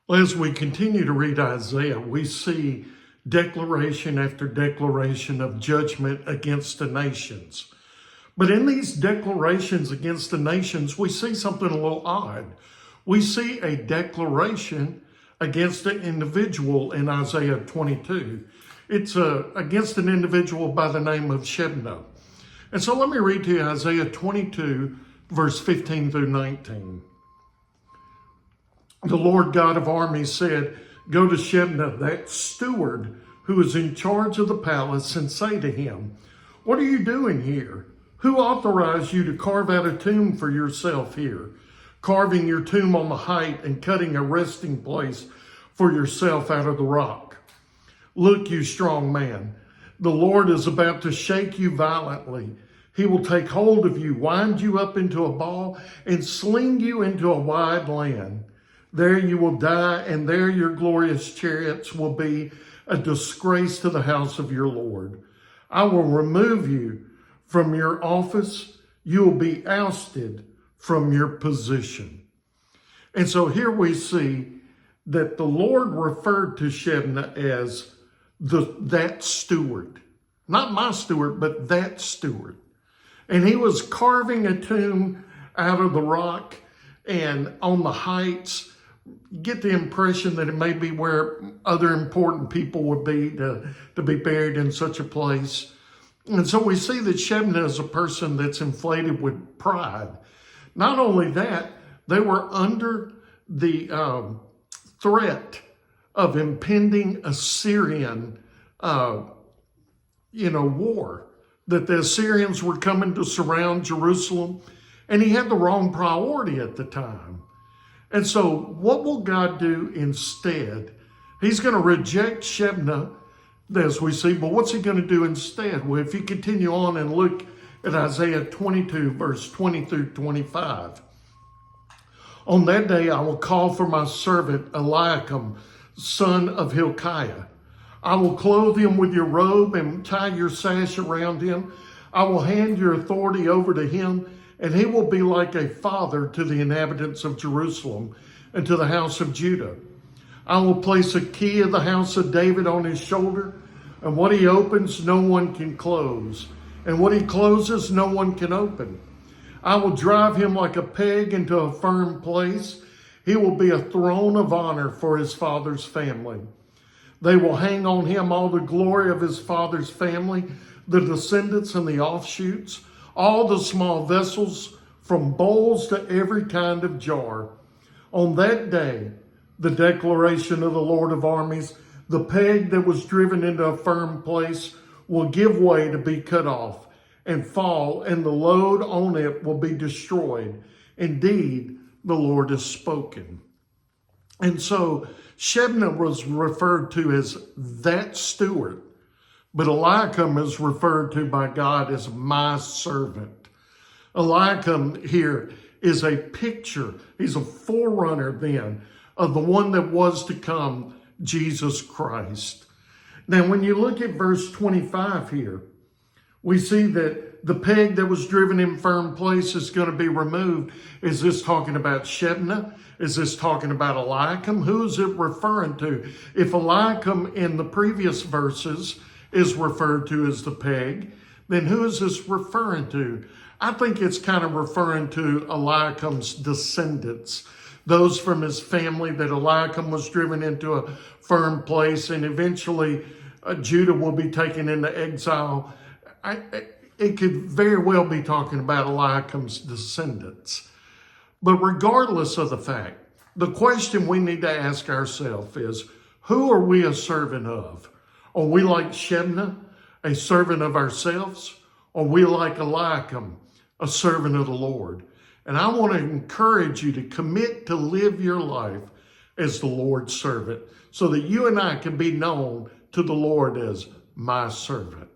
Well, as we continue to read Isaiah, we see declaration after declaration of judgment against the nations. But in these declarations against the nations, we see something a little odd. We see a declaration against an individual in Isaiah 22. It's against an individual by the name of Shebna. And so let me read to you Isaiah 22, verse 15 through 19. The Lord God of armies said, "Go to Shebna, that steward who is in charge of the palace, and say to him, 'What are you doing here? Who authorized you to carve out a tomb for yourself here, carving your tomb on the height and cutting a resting place for yourself out of the rock? Look, you strong man, the Lord is about to shake you violently. He will take hold of you, wind you up into a ball, and sling you into a wide land. There you will die, and there your glorious chariots will be a disgrace to the house of your Lord. I will remove you from your office. You will be ousted from your position." And so here we see that the Lord referred to Shebna as that steward. Not my steward, but that steward. And he was carving a tomb out of the rock and on the heights. Get the impression that it may be where other important people would be to be buried in such a place. And so we see that Shebna is a person that's inflated with pride. Not only that, they were under the threat of impending Assyrian, war, that the Assyrians were coming to surround Jerusalem, and he had the wrong priority at the time. And so what will God do instead? He's going to reject Shebna, as we see, but what's he going to do instead? Well, if you continue on and look at Isaiah 22, verse 20 through 25. "On that day I will call for my servant Eliakim, son of Hilkiah. I will clothe him with your robe and tie your sash around him. I will hand your authority over to him, and he will be like a father to the inhabitants of Jerusalem and to the house of Judah. I will place a key of the house of David on his shoulder, and what he opens, no one can close, and what he closes, no one can open. I will drive him like a peg into a firm place. He will be a throne of honor for his father's family. They will hang on him all the glory of his father's family, the descendants and the offshoots, all the small vessels, from bowls to every kind of jar. On that day, the declaration of the Lord of armies, the peg that was driven into a firm place will give way to be cut off and fall, and the load on it will be destroyed. Indeed, the Lord has spoken." And so Shebna was referred to as that steward, but Eliakim is referred to by God as my servant. Eliakim here is a picture, he's a forerunner then of the one that was to come, Jesus Christ. Now, when you look at verse 25 here, we see that the peg that was driven in firm place is going to be removed. Is this talking about Shebna? Is this talking about Eliakim? Who is it referring to? If Eliakim in the previous verses is referred to as the peg, then who is this referring to? I think it's kind of referring to Eliakim's descendants, those from his family that Eliakim was driven into a firm place, and eventually Judah will be taken into exile. It could very well be talking about Eliakim's descendants. But regardless of the fact, the question we need to ask ourselves is, who are we a servant of? Are we like Shebna, a servant of ourselves? Or are we like Eliakim, a servant of the Lord? And I want to encourage you to commit to live your life as the Lord's servant so that you and I can be known to the Lord as my servant.